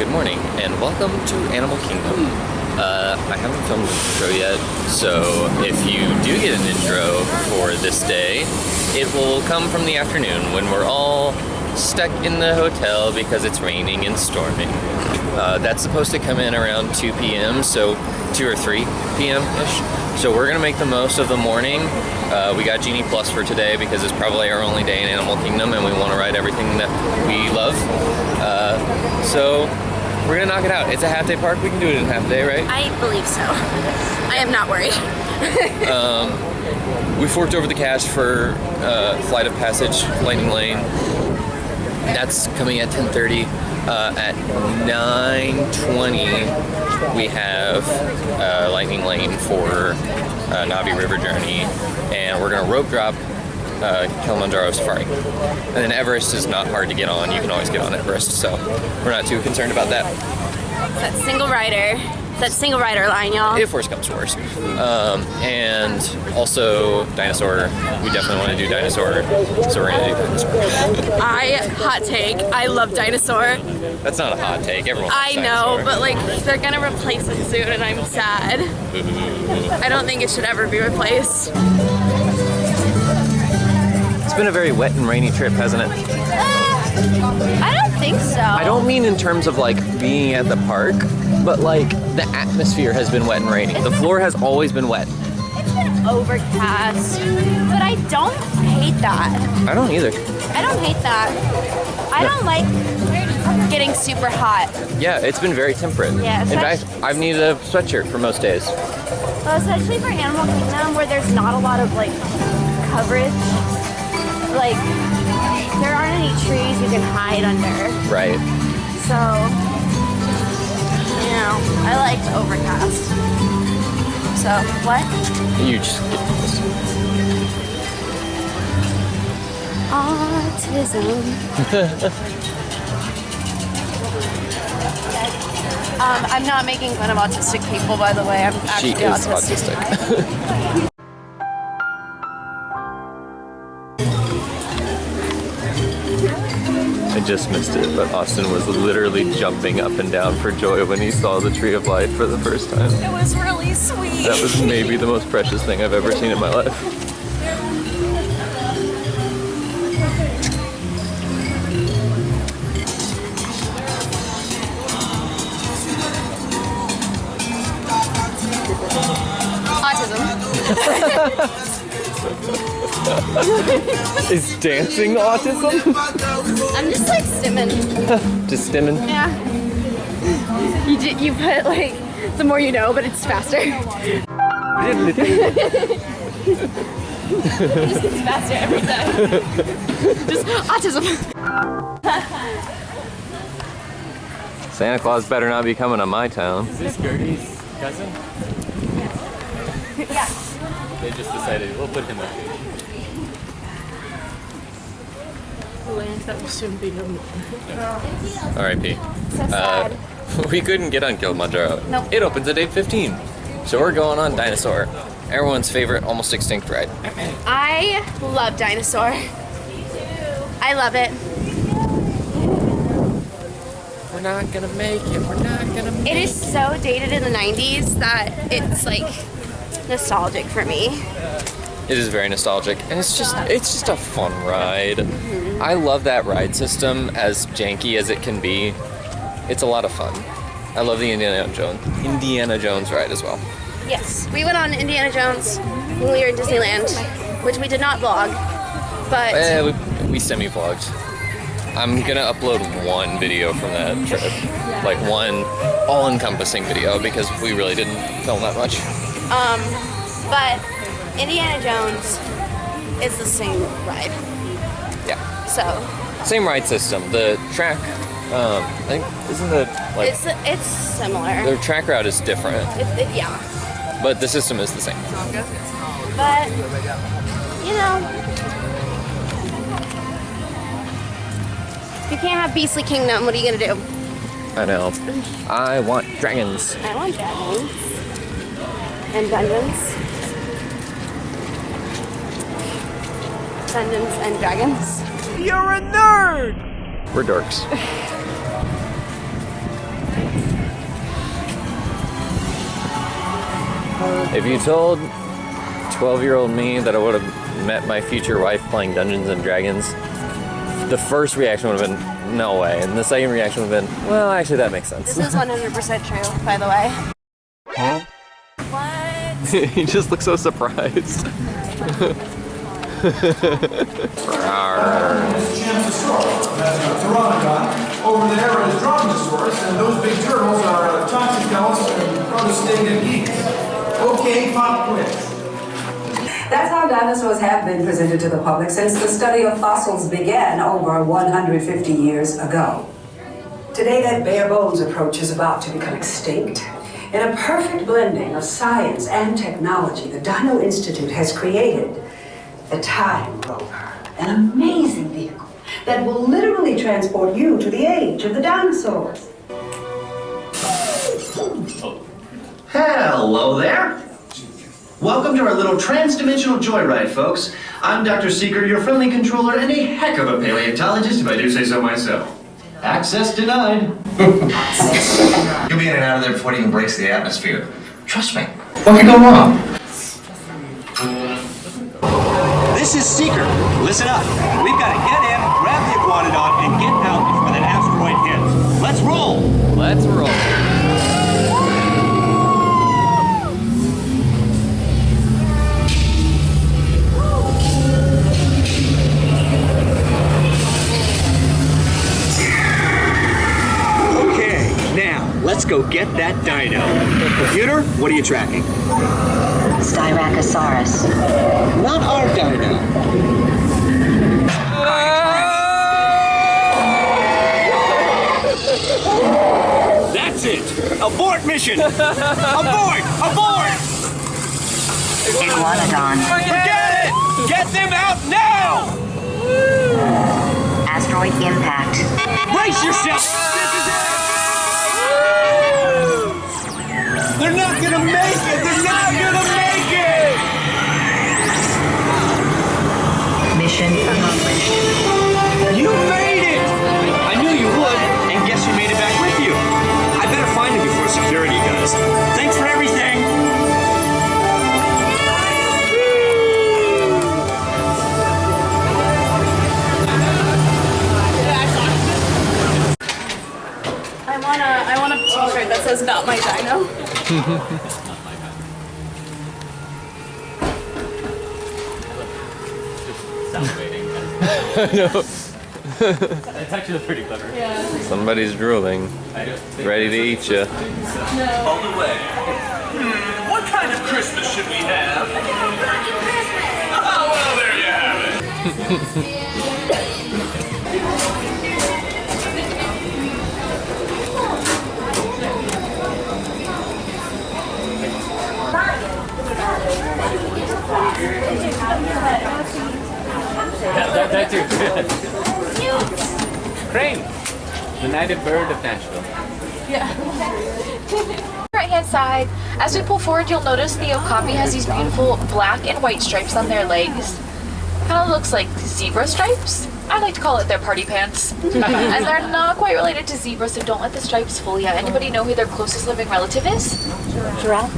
Good morning, and welcome to Animal Kingdom. I haven't filmed an intro yet, so if you do get an intro for this day, it will come from the afternoon when we're all stuck in the hotel because it's raining and storming. That's supposed to come in around 2 p.m., so 2 or 3 p.m.-ish. So we're gonna make the most of the morning. We got Genie Plus for today because it's probably our only day in Animal Kingdom and we want to ride everything that we love. So we're gonna knock it out. It's a half-day park. We can do it in half a day, right? I believe so. I am not worried. We forked over the cash for Flight of Passage, Lightning Lane. That's coming at 10:30. At 9:20, we have Lightning Lane for Navi River Journey, and we're gonna rope drop Kilimanjaro Safari. And then Everest is not hard to get on. You can always get on Everest, so we're not too concerned about that. That single rider. That single rider line, y'all. If worse comes to worse. And also Dinosaur. We definitely want to do Dinosaur, so we're gonna do Dinosaur. Hot take, I love Dinosaur. That's not a hot take. Everyone I loves know, Dinosaur. but like they're gonna replace it soon, and I'm sad. I don't think it should ever be replaced. It's been a very wet and rainy trip, hasn't it? I don't think so. I don't mean in terms of like being at the park, but like the atmosphere has been wet and rainy. The floor has always been wet. It's been overcast, but I don't hate that. I don't either. I don't hate that. I don't like getting super hot. Yeah, it's been very temperate. Yeah, in fact, I've needed a sweatshirt for most days. Well, especially for Animal Kingdom, where there's not a lot of like coverage. Like, there aren't any trees you can hide under. Right. So, you know, I liked overcast. So, what? You just get this. Autism. I'm not making fun of autistic people, by the way. I'm actually She is autistic. I just missed it, but Austin was literally jumping up and down for joy when he saw the Tree of Life for the first time. It was really sweet. That was maybe the most precious thing I've ever seen in my life. Autism. Is dancing autism? I'm just like stimming. Just stimming? Yeah. You put like, the more you know, but it's faster. It just gets faster every time. Just autism. Santa Claus better not be coming to my town. Is this Gertie's cousin? Yeah. They just decided we'll put him up. R.I.P. So sad. We couldn't get on Kilimanjaro. Nope. It opens at 8:15. So we're going on Dinosaur. Everyone's favorite almost extinct ride. I love Dinosaur. I love it. We're not gonna make it. We're not gonna make it. It is so dated in the 90s that it's like nostalgic for me. It is very nostalgic, and it's just a fun ride. I love that ride system, as janky as it can be. It's a lot of fun. I love the Indiana Jones ride as well. Yes, we went on Indiana Jones when we were in Disneyland, which we did not vlog, but We semi-vlogged. I'm gonna upload one video from that trip, like one all-encompassing video, because we really didn't film that much. but Indiana Jones is the same ride. Yeah, So same ride system. The track, I think, isn't the like it's similar. the track route is different, Yeah, but the system is the same. but you know, if you can't have Beastly Kingdom, what are you gonna do? I know. I want dragons. I want dragons and dungeons. Dungeons and Dragons. You're a nerd! We're dorks. If you told 12-year-old me that I would have met my future wife playing Dungeons and Dragons, the first reaction would have been, no way. And the second reaction would have been, well, actually that makes sense. This is 100% true, by the way. Huh? What? He just looks so surprised. Over there is Dromaeosaurus, and those big turtles are Toxicals and Protostega. Okay, pop quiz. That's how dinosaurs have been presented to the public since the study of fossils began over 150 years ago. Today, that bare bones approach is about to become extinct. In a perfect blending of science and technology, the Dino Institute has created the Time Rover, an amazing vehicle that will literally transport you to the age of the dinosaurs. Hello there. Welcome to our little trans-dimensional joyride, folks. I'm Dr. Seeker, your friendly controller, and a heck of a paleontologist, if I do say so myself. Access denied. You'll be in and out of there before it even breaks the atmosphere. Trust me. What could go wrong? This is Seeker. Listen up. We've got to get in, grab the iguanodon, and get out before that asteroid hits. Let's roll! Let's roll. Let's go get that dino. Computer, what are you tracking? Styracosaurus. Not our dino. That's it! Abort mission! Abort! Abort! Iguanodon. Forget it! Get them out now! Asteroid impact. Brace yourself! They're not gonna make it! They're not gonna make it! Mission accomplished. You made it! I knew you would, and guess who made it back with you? I better find him before security does. Thanks for everything! I want a t-shirt that says "Not my dino." I know. It's actually pretty clever. Yeah. Somebody's drooling. Ready to eat you. On the way. What kind of Christmas should we have? Oh, well, there you have it. That too. Crane, the native bird of Nashville. Right hand side, as we pull forward, you'll notice the okapi has these beautiful black and white stripes on their legs. Kind of looks like zebra stripes. I like to call it their party pants. And they're not quite related to zebras, so don't let the stripes fool you. Anybody know who their closest living relative is? Giraffe.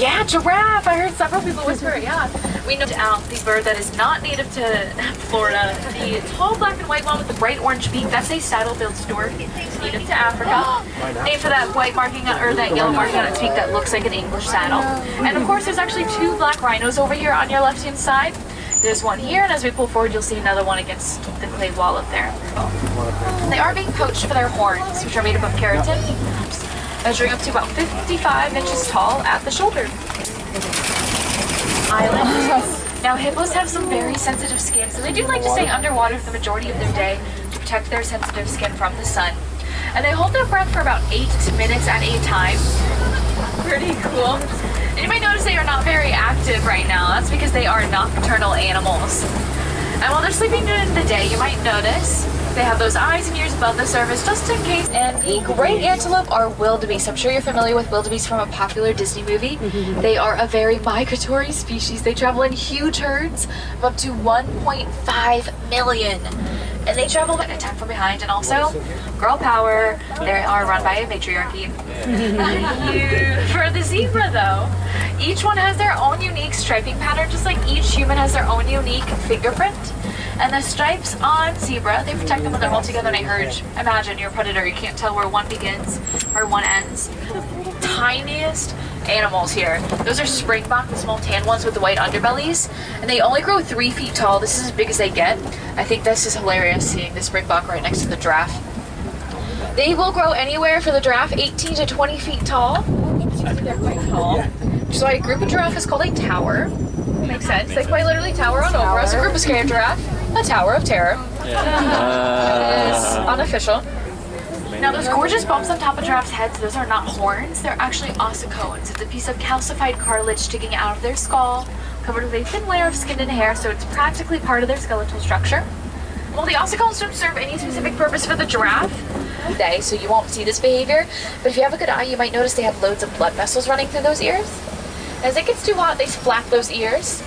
Yeah, giraffe. I heard several people whisper it, yeah. We know the bird that is not native to Florida. The tall black and white one with the bright orange beak, that's a saddle-billed stork. It's native to Africa. Named for that white marking, or that yellow marking on its beak that looks like an English saddle. And of course, there's actually two black rhinos over here on your left-hand side. There's one here, and as we pull forward, you'll see another one against the clay wall up there. They are being poached for their horns, which are made up of keratin, measuring up to about 55 inches tall at the shoulder. Island. Now, hippos have some very sensitive skin, so they do like to stay underwater for the majority of their day to protect their sensitive skin from the sun. And they hold their breath for about 8 minutes at a time. Pretty cool. And you might notice they are not very active right now. That's because they are nocturnal animals. And while they're sleeping during the day, you might notice They have those eyes and ears above the surface just in case. And the great antelope are wildebeest. I'm sure you're familiar with wildebeest from a popular Disney movie. They are a very migratory species. They travel in huge herds of up to 1.5 million. And they travel at attack from behind, and also girl power. They are run by a matriarchy. For the zebra though, each one has their own unique striping pattern, just like each human has their own unique fingerprint. And the stripes on zebra, they protect them when they're all together in a herd. Imagine you're a predator, you can't tell where one begins or one ends. Tiniest animals here. Those are springbok, the small tan ones with the white underbellies. And they only grow 3 feet tall. This is as big as they get. I think this is hilarious, seeing the springbok right next to the giraffe. They will grow anywhere for the giraffe 18 to 20 feet tall. They're quite tall. Which is why a group of giraffe is called a tower. Makes sense. They quite literally tower on over us. A group of scared giraffe, a tower of terror. That is unofficial. Now those gorgeous bumps on top of giraffes' heads, those are not horns. They're actually ossicones. It's a piece of calcified cartilage sticking out of their skull, covered with a thin layer of skin and hair, so it's practically part of their skeletal structure. Well, the ossicones don't serve any specific purpose for the giraffe, so you won't see this behavior. But if you have a good eye, you might notice they have loads of blood vessels running through those ears. As it gets too hot, they splat those ears.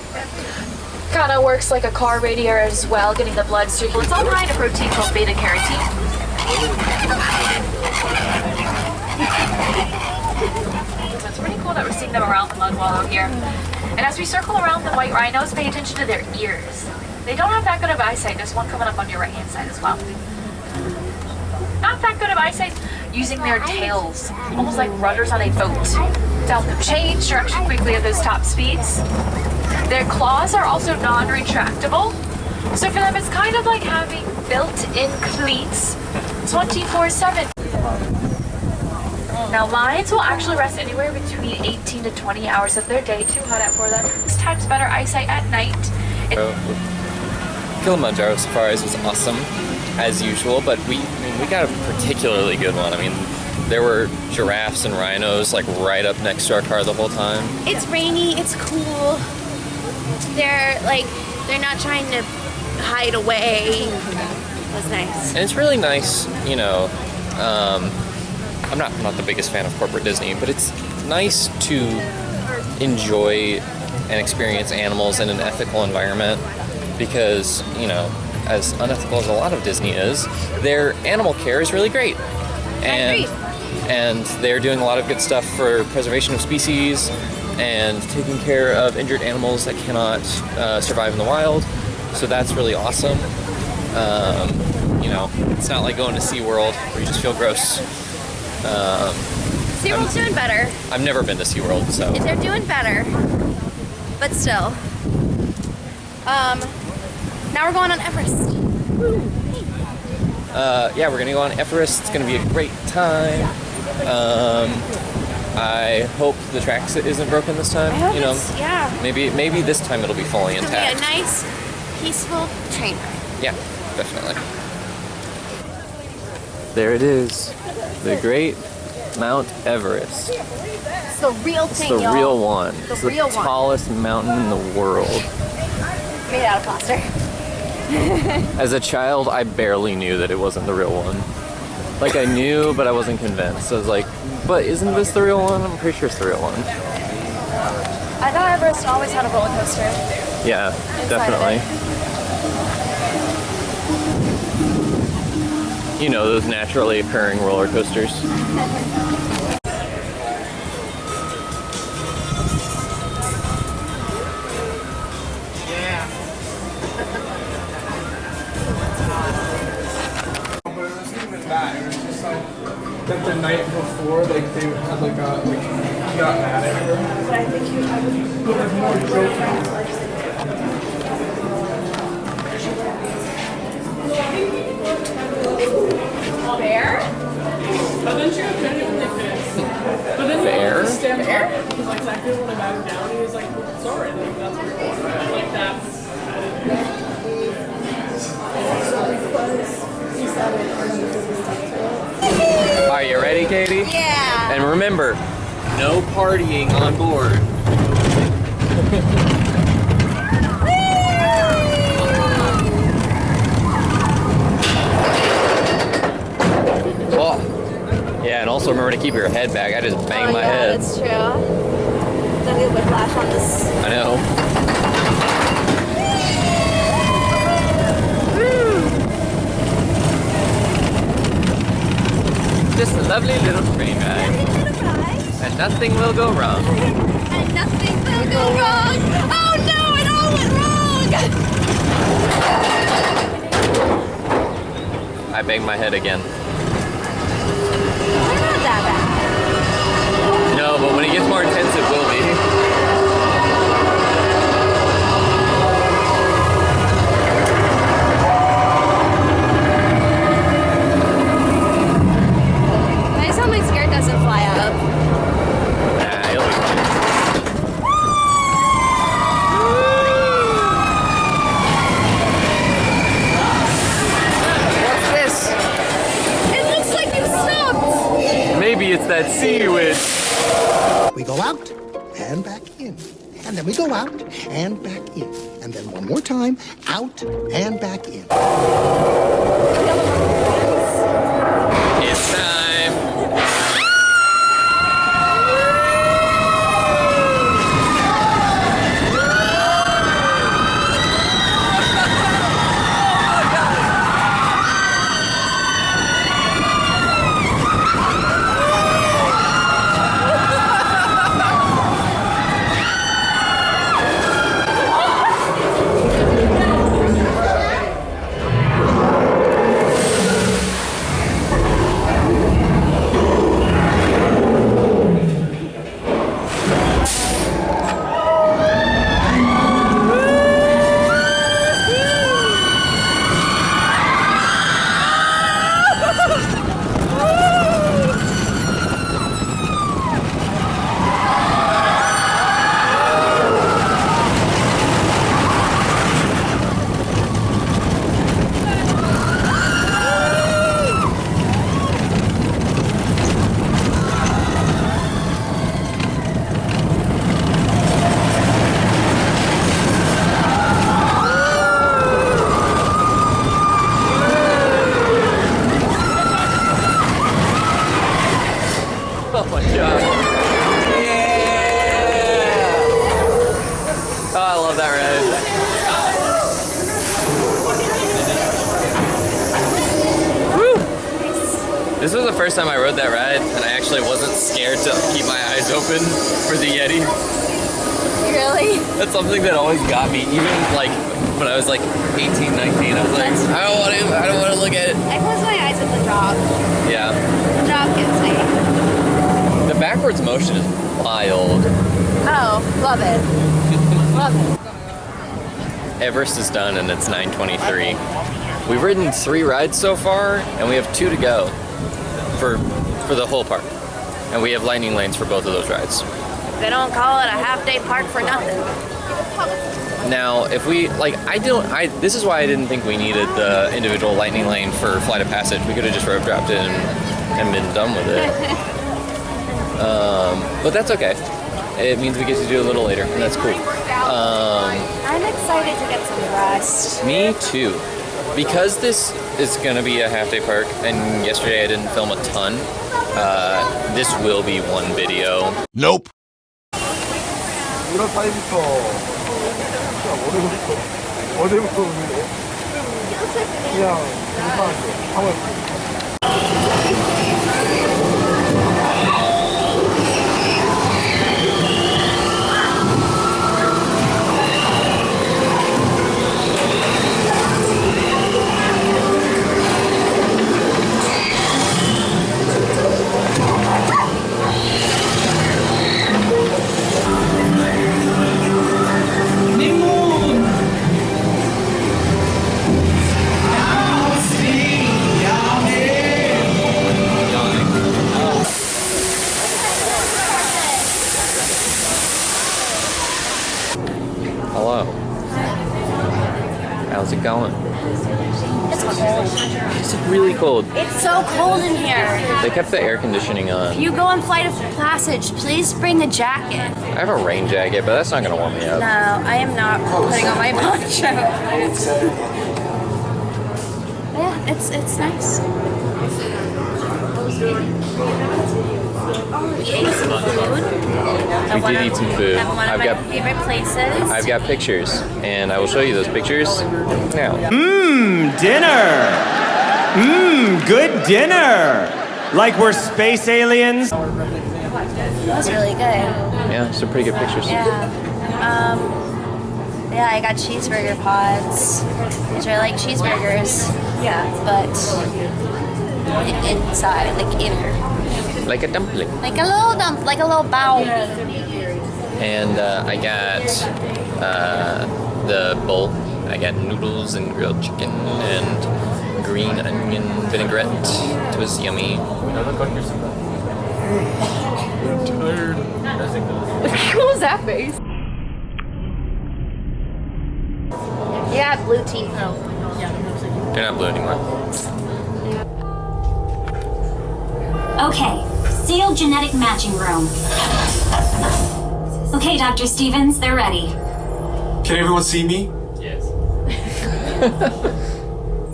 Kind of works like a car radiator as well, getting the blood circulating. It's all high in a protein called beta carotene. So it's pretty cool that we're seeing them around the mud wallow here. And as we circle around the white rhinos, pay attention to their ears. They don't have that good of eyesight. There's one coming up on your right hand side as well. Not that good of eyesight, using their tails, almost like rudders on a boat, to help them change direction quickly at those top speeds. Their claws are also non-retractable, so for them it's kind of like having built-in cleats 24/7. Now lions will actually rest anywhere between 18 to 20 hours of their day, too hot out for them. 6 times better eyesight at night. Kilimanjaro Safaris was awesome, as usual, but we got a particularly good one. I mean, there were giraffes and rhinos like right up next to our car the whole time. It's rainy, it's cool. They're not trying to hide away. It was nice. And it's really nice, you know, I'm not the biggest fan of corporate Disney, but it's nice to enjoy and experience animals in an ethical environment because, you know, as unethical as a lot of Disney is, their animal care is really great. And they're doing a lot of good stuff for preservation of species and taking care of injured animals that cannot survive in the wild. So that's really awesome. You know, it's not like going to SeaWorld where you just feel gross. SeaWorld's doing better. I've never been to SeaWorld, so. They're doing better, but still. Now we're going on Everest. Yeah, we're gonna go on Everest. It's gonna be a great time. I hope the track isn't broken this time. I hope you know, yeah. Maybe this time it'll be fully It's intact. gonna be a nice, peaceful train ride. Yeah, definitely. There it is, the great Mount Everest. It's the real thing, It's the real one. It's the real one. tallest mountain in the world. Made out of plaster. As a child, I barely knew that it wasn't the real one. Like, I knew, but I wasn't convinced. I was like, but isn't this the real one? I'm pretty sure it's the real one. I thought Everest always had a roller coaster. Yeah, definitely. You know, those naturally occurring roller coasters. That the night before, like they had he got mad at her. But I think he was more joking. Bear? But then she got genuinely pissed. But then Bear? he stand up. He's like, I didn't want to back down. He was like, well, sorry. Like, that's what you're doing. Like that. Are you ready, Katie? Yeah. And remember, no partying on board. also remember to keep your head back. I just banged my yeah, head. That's true. Don't get whiplash on this. I know. Just a lovely little train ride. And nothing will go wrong. And nothing will go wrong. Oh no, it all went wrong. I banged my head again. We're not that bad. No, but when it gets more intense, it will be. I just hope my skirt doesn't fly up. Nah, you'll be fine. What's this? It looks like you stopped. Maybe it's that sea witch. We go out and back in. And then we go out and back in. And then one more time, out and back in. It's time. Oh my god. Yeah! Oh, I love that ride. Woo! This was the first time I rode that ride, and I actually wasn't scared to keep my eyes open for the Yeti. Really? That's something that always got me, even like when I was like 18, 19. I was like, I don't want to look at it. I close my eyes at the drop. Yeah. The drop gets me. The backwards motion is wild. Oh, love it. Love it. Everest is done and it's 9:23. We've ridden 3 rides so far, and we have 2 to go for the whole park. And we have lightning lanes for both of those rides. They don't call it a half-day park for nothing. Now, if we, this is why I didn't think we needed the individual lightning lane for Flight of Passage. We could have just rope dropped it and been done with it. But that's okay. It means we get to do it a little later, and that's cool. I'm excited to get some rest. Me too. Because this is gonna be a half-day park, and yesterday I didn't film a ton, this will be one video. Nope. Hello. How's it going? It's cold. It's really cold. It's so cold in here. They kept the air conditioning on. If you go on Flight of Passage, please bring a jacket. I have a rain jacket, but that's not gonna warm me up. No, I am not putting on my poncho. Yeah, it's nice. We ate some food. We did eat some food. At one of my favorite places. I've got pictures, and I will show you those pictures now. Dinner! Good dinner! Like we're space aliens? That was really good. Yeah, some pretty good pictures. Yeah. Yeah, I got cheeseburger pods, which are like cheeseburgers. Yeah. But inside, like inner. Like a dumpling. Like a little like a little bow. And I got the bowl. I got noodles and grilled chicken and green onion vinaigrette. It was yummy. What was that face? Yeah, blue teeth. They're not blue anymore. Okay, sealed genetic matching room. Okay, Dr. Stevens, they're ready. Can everyone see me? Yes.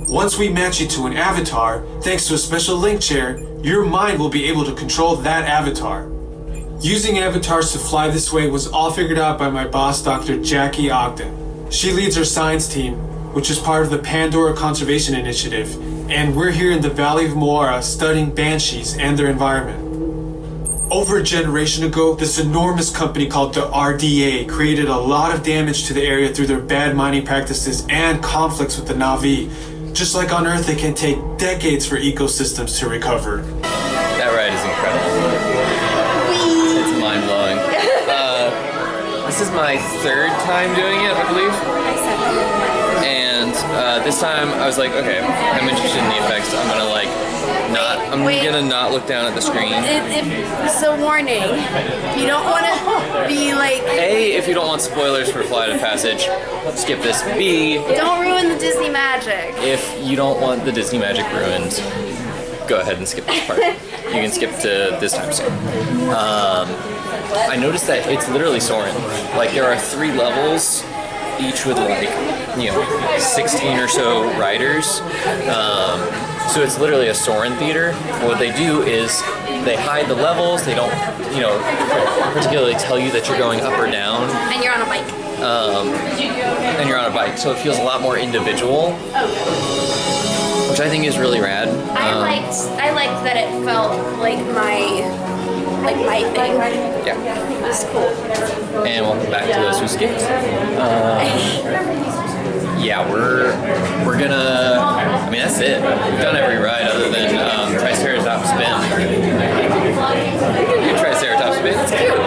Once we match you to an avatar, thanks to a special link chair, your mind will be able to control that avatar. Using avatars to fly this way was all figured out by my boss, Dr. Jackie Ogden. She leads our science team, which is part of the Pandora Conservation Initiative, and we're here in the Valley of Moara studying banshees and their environment. Over a generation ago, this enormous company called the RDA created a lot of damage to the area through their bad mining practices and conflicts with the Na'vi. Just like on Earth, it can take decades for ecosystems to recover. That ride is incredible. It's mind-blowing. This is my third time doing it, I believe. And this time I was like, okay, I'm interested in the effects. I'm gonna not look down at the screen. So warning, you don't want to be like... A, if you don't want spoilers for Flight of Passage, skip this. B, don't ruin the Disney magic. if you don't want the Disney magic ruined, go ahead and skip this part. You can skip to this time soon. I noticed that it's literally Soarin'. Like, there are 3 levels, each with like, 16 or so riders. So it's literally a Soarin' theater. What they do is they hide the levels. They don't, particularly tell you that you're going up or down. And you're on a bike. And you're on a bike, so it feels a lot more individual, which I think is really rad. I liked that it felt like my thing. Yeah. It was cool. And welcome back to those who skate. Yeah, we're gonna. I mean, that's it. We've done every ride other than Triceratops Spin. Triceratops Spin. It's cute.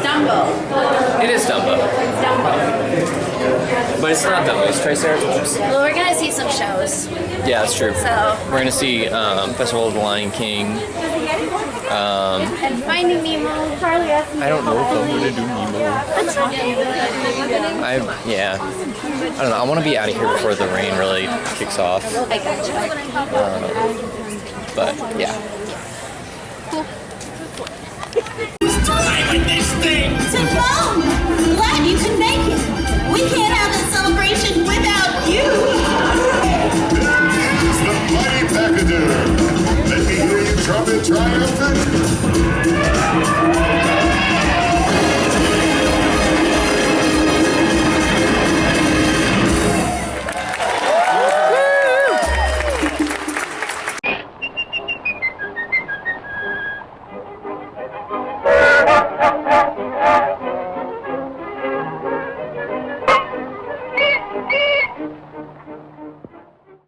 Dumbo. It is Dumbo. It's Dumbo. But it's not Dumbo. It's Triceratops. Well, we're gonna see some shows. Yeah, that's true. So we're gonna see Festival of the Lion King. And Finding Nemo. I don't know if I'm gonna do Nemo. I don't know. I want to be out of here before the rain really kicks off. I gotcha. But yeah. Time with this thing!